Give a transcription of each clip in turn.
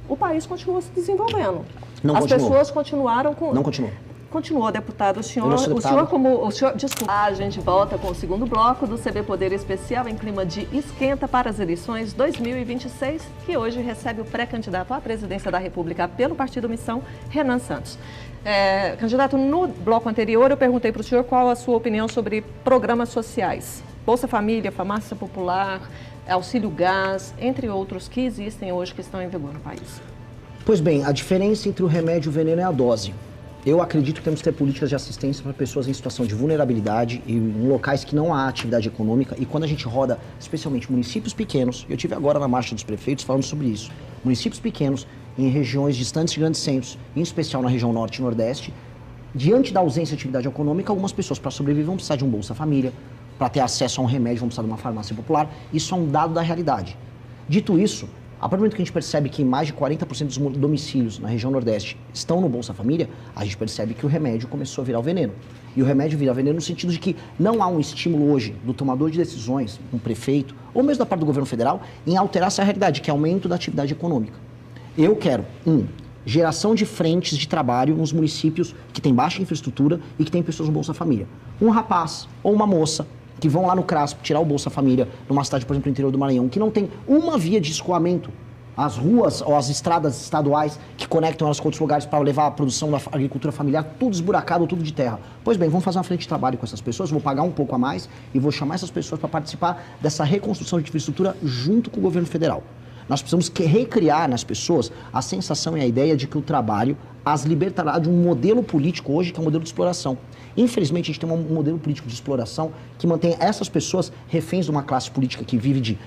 o país continuou se desenvolvendo. Não As continuou. pessoas continuaram com... Não continuou. Continuou, deputado. Eu não sou deputado. Desculpa. A gente volta com o segundo bloco do CB Poder Especial em clima de esquenta para as eleições 2026, que hoje recebe o pré-candidato à presidência da República pelo Partido Missão, Renan Santos. Candidato, no bloco anterior eu perguntei para o senhor qual a sua opinião sobre programas sociais. Bolsa Família, Farmácia Popular, Auxílio Gás, entre outros que existem hoje que estão em vigor no país. Pois bem, a diferença entre o remédio e o veneno é a dose. Eu acredito que temos que ter políticas de assistência para pessoas em situação de vulnerabilidade e em locais que não há atividade econômica. E quando a gente roda, especialmente municípios pequenos, eu tive agora na Marcha dos Prefeitos falando sobre isso, municípios pequenos, em regiões distantes de grandes centros, em especial na região norte e nordeste, diante da ausência de atividade econômica, algumas pessoas para sobreviver vão precisar de um Bolsa Família, para ter acesso a um remédio vão precisar de uma farmácia popular. Isso é um dado da realidade. Dito isso, a partir do momento que a gente percebe que mais de 40% dos domicílios na região Nordeste estão no Bolsa Família, a gente percebe que o remédio começou a virar o veneno. E o remédio vira veneno no sentido de que não há um estímulo hoje do tomador de decisões, um prefeito, ou mesmo da parte do governo federal, em alterar essa realidade, que é aumento da atividade econômica. Eu quero, geração de frentes de trabalho nos municípios que têm baixa infraestrutura e que têm pessoas no Bolsa Família. Um rapaz ou uma moça que vão lá no CRASP tirar o Bolsa Família numa cidade, por exemplo, no interior do Maranhão, que não tem uma via de escoamento, as ruas ou as estradas estaduais que conectam elas com outros lugares para levar a produção da agricultura familiar, tudo esburacado, tudo de terra. Pois bem, vamos fazer uma frente de trabalho com essas pessoas, vou pagar um pouco a mais e vou chamar essas pessoas para participar dessa reconstrução de infraestrutura junto com o governo federal. Nós precisamos recriar nas pessoas a sensação e a ideia de que o trabalho as libertará de um modelo político hoje que é um modelo de exploração. Infelizmente, a gente tem um modelo político de exploração que mantém essas pessoas reféns de uma classe política que vive de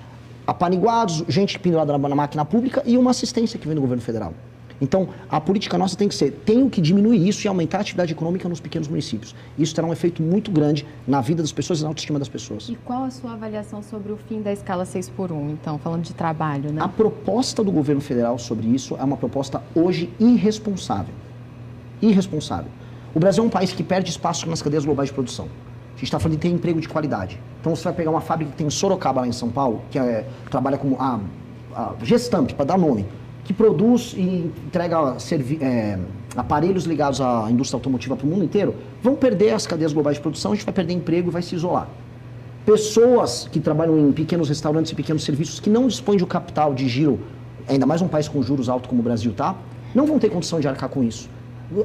apaniguados, gente pendurada na máquina pública e uma assistência que vem do governo federal. Então, a política nossa tem que ser, tenho que diminuir isso e aumentar a atividade econômica nos pequenos municípios. Isso terá um efeito muito grande na vida das pessoas e na autoestima das pessoas. E qual a sua avaliação sobre o fim da escala 6x1, então, falando de trabalho, né? A proposta do governo federal sobre isso é uma proposta hoje irresponsável. Irresponsável. O Brasil é um país que perde espaço nas cadeias globais de produção. A gente está falando de ter emprego de qualidade. Então, você vai pegar uma fábrica que tem em Sorocaba, lá em São Paulo, que trabalha como a Gestamp, para dar nome, que produz e entrega aparelhos ligados à indústria automotiva para o mundo inteiro, vão perder as cadeias globais de produção, a gente vai perder emprego e vai se isolar. Pessoas que trabalham em pequenos restaurantes e pequenos serviços que não dispõem de um capital de giro, ainda mais um país com juros altos como o Brasil tá, não vão ter condição de arcar com isso.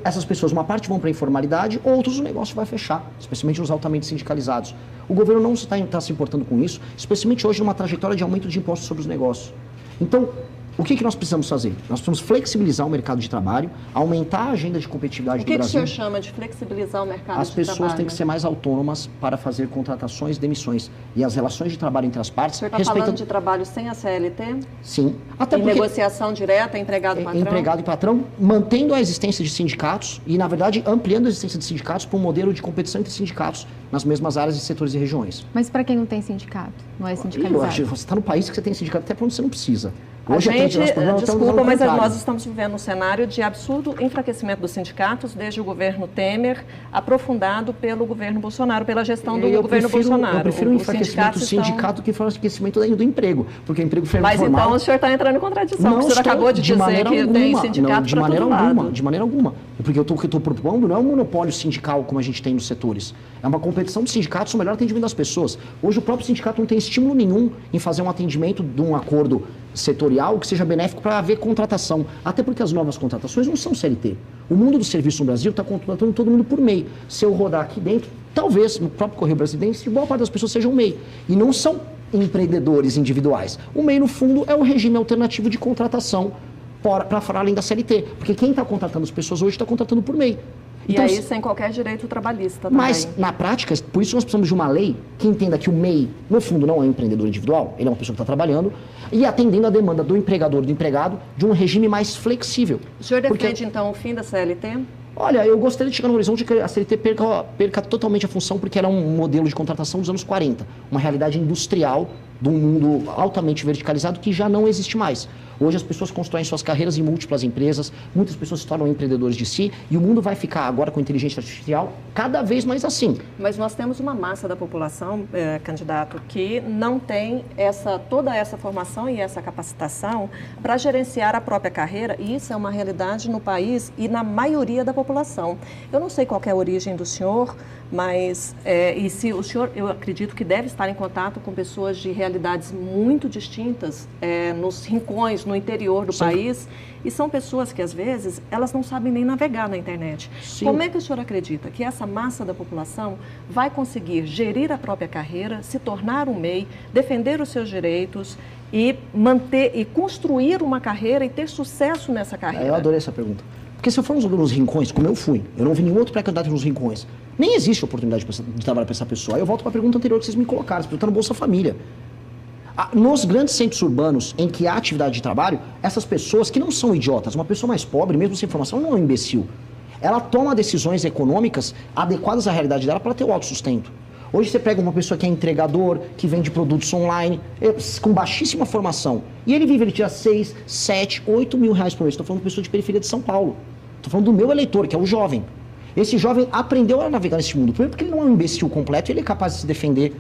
Essas pessoas, uma parte vão para a informalidade, outros o negócio vai fechar, especialmente os altamente sindicalizados. O governo não está se importando com isso, especialmente hoje numa trajetória de aumento de impostos sobre os negócios. Então, o que nós precisamos fazer? Nós precisamos flexibilizar o mercado de trabalho, aumentar a agenda de competitividade do Brasil. O que o senhor chama de flexibilizar o mercado de trabalho? As pessoas têm que ser mais autônomas para fazer contratações e demissões. E as relações de trabalho entre as partes... O senhor está falando de trabalho sem a CLT? Sim. Até porque negociação direta, empregado-patrão? Empregado e patrão, mantendo a existência de sindicatos e, na verdade, ampliando a existência de sindicatos para um modelo de competição entre sindicatos nas mesmas áreas, setores e regiões. Mas para quem não tem sindicato, não é sindicalizado? Eu acho que você está no país que você tem sindicato até para onde você não precisa. Hoje desculpa, mas nós estamos vivendo um cenário de absurdo enfraquecimento dos sindicatos desde o governo Temer, aprofundado pelo governo Bolsonaro, pela gestão do governo Bolsonaro. Eu prefiro o enfraquecimento do sindicato que o enfraquecimento do emprego, porque o emprego formal... Mas então o senhor está entrando em contradição, o senhor acabou de dizer que tem sindicato para todo lado. De maneira alguma. Porque o que eu estou propondo não é um monopólio sindical como a gente tem nos setores. É uma competição de sindicatos, o melhor atendimento das pessoas. Hoje o próprio sindicato não tem estímulo nenhum em fazer um atendimento de um acordo setorial que seja benéfico para haver contratação. Até porque as novas contratações não são CLT. O mundo do serviço no Brasil está contratando todo mundo por MEI. Se eu rodar aqui dentro, talvez no próprio Correio Brasiliense, boa parte das pessoas sejam MEI. E não são empreendedores individuais. O MEI, no fundo, é o regime alternativo de contratação para fora além da CLT. Porque quem está contratando as pessoas hoje está contratando por MEI. Então, e aí sem qualquer direito trabalhista também. Mas, na prática, por isso nós precisamos de uma lei que entenda que o MEI, no fundo, não é um empreendedor individual, ele é uma pessoa que está trabalhando, e atendendo a demanda do empregador e do empregado de um regime mais flexível. O senhor defende, então, o fim da CLT? Olha, eu gostaria de chegar no horizonte que a CLT perca totalmente a função, porque era um modelo de contratação dos anos 40, uma realidade industrial de um mundo altamente verticalizado que já não existe mais. Hoje as pessoas constroem suas carreiras em múltiplas empresas, muitas pessoas se tornam empreendedores de si e o mundo vai ficar agora com a inteligência artificial cada vez mais assim. Mas nós temos uma massa da população, candidato, que não tem toda essa formação e essa capacitação para gerenciar a própria carreira, e isso é uma realidade no país e na maioria da população. Eu não sei qual é a origem do senhor, mas e se o senhor, eu acredito que deve estar em contato com pessoas de realidades muito distintas nos rincões, no interior do Sim. país, e são pessoas que às vezes elas não sabem nem navegar na internet. Sim. Como é que o senhor acredita que essa massa da população vai conseguir gerir a própria carreira, se tornar um MEI, defender os seus direitos e manter e construir uma carreira e ter sucesso nessa carreira? Eu adorei essa pergunta. Porque se eu for nos rincões, como eu fui, eu não vi nenhum outro pré-candidato nos rincões, nem existe oportunidade de trabalhar para essa pessoa. Aí eu volto para a pergunta anterior que vocês me colocaram, você perguntou no Bolsa Família. Nos grandes centros urbanos em que há atividade de trabalho, essas pessoas que não são idiotas, uma pessoa mais pobre, mesmo sem formação, não é um imbecil. Ela toma decisões econômicas adequadas à realidade dela para ter o autossustento. Hoje você pega uma pessoa que é entregador, que vende produtos online, com baixíssima formação, e ele tira 6, 7, 8 mil reais por mês. Estou falando de pessoa de periferia de São Paulo. Estou falando do meu eleitor, que é o jovem. Esse jovem aprendeu a navegar nesse mundo. Primeiro porque ele não é um imbecil completo, ele é capaz de se defender.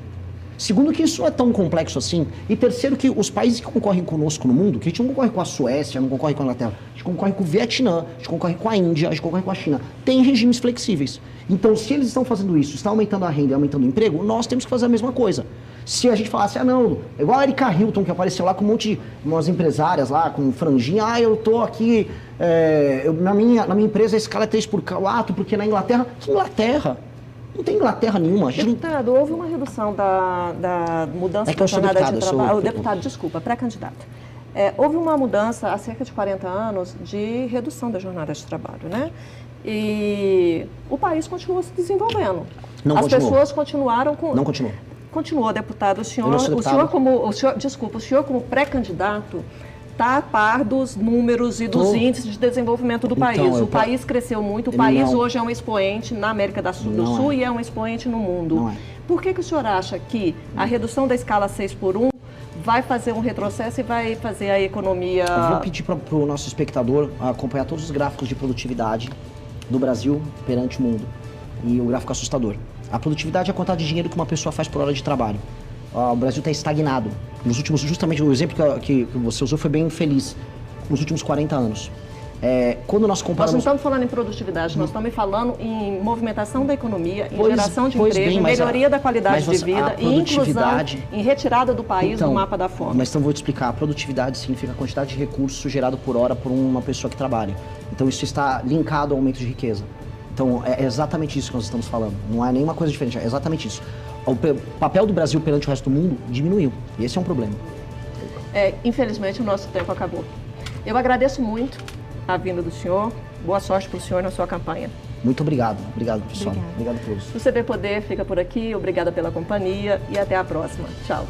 Segundo, que isso não é tão complexo assim. E terceiro, que os países que concorrem conosco no mundo, que a gente não concorre com a Suécia, não concorre com a Inglaterra, a gente concorre com o Vietnã, a gente concorre com a Índia, a gente concorre com a China, tem regimes flexíveis. Então, se eles estão fazendo isso, estão aumentando a renda e aumentando o emprego, nós temos que fazer a mesma coisa. Se a gente falasse, não, igual a Erika Hilton, que apareceu lá com um monte de umas empresárias lá, com franjinha, eu tô aqui, na minha empresa a escala é 3/4, porque na Inglaterra, que Inglaterra? Não tem Inglaterra nenhuma. Deputado, houve uma redução da mudança da jornada de trabalho. Deputado, desculpa, pré-candidato. Houve uma mudança há cerca de 40 anos de redução da jornada de trabalho, né? E o país continuou se desenvolvendo. Não As continuou. pessoas continuaram com... Não continuou. Continuou, deputado. O senhor como pré-candidato está a par dos números e dos índices de desenvolvimento do país. O país cresceu muito, o país hoje é um expoente na América do Sul e é um expoente no mundo. Não é. Por que o senhor acha que a redução da escala 6/1 vai fazer um retrocesso e vai fazer a economia... Eu vou pedir para o nosso espectador acompanhar todos os gráficos de produtividade do Brasil perante o mundo. E o gráfico assustador. A produtividade é a quantidade de dinheiro que uma pessoa faz por hora de trabalho. O Brasil está estagnado. Nos últimos, justamente o exemplo que você usou foi bem infeliz. Nos últimos 40 anos. Quando nós comparamos... Nós não estamos falando em produtividade, nós estamos falando em movimentação da economia, em geração de emprego, em melhoria da qualidade de vida, em inclusão, em retirada do país do mapa da fome. Mas então vou te explicar. A produtividade significa a quantidade de recursos gerado por hora por uma pessoa que trabalha. Então isso está linkado ao aumento de riqueza. Então é exatamente isso que nós estamos falando. Não é nenhuma coisa diferente, é exatamente isso. O papel do Brasil perante o resto do mundo diminuiu. E esse é um problema. Infelizmente o nosso tempo acabou. Eu agradeço muito a vinda do senhor. Boa sorte para o senhor na sua campanha. Muito obrigado. Obrigado, pessoal. Obrigado a todos. O CB Poder fica por aqui. Obrigada pela companhia e até a próxima. Tchau.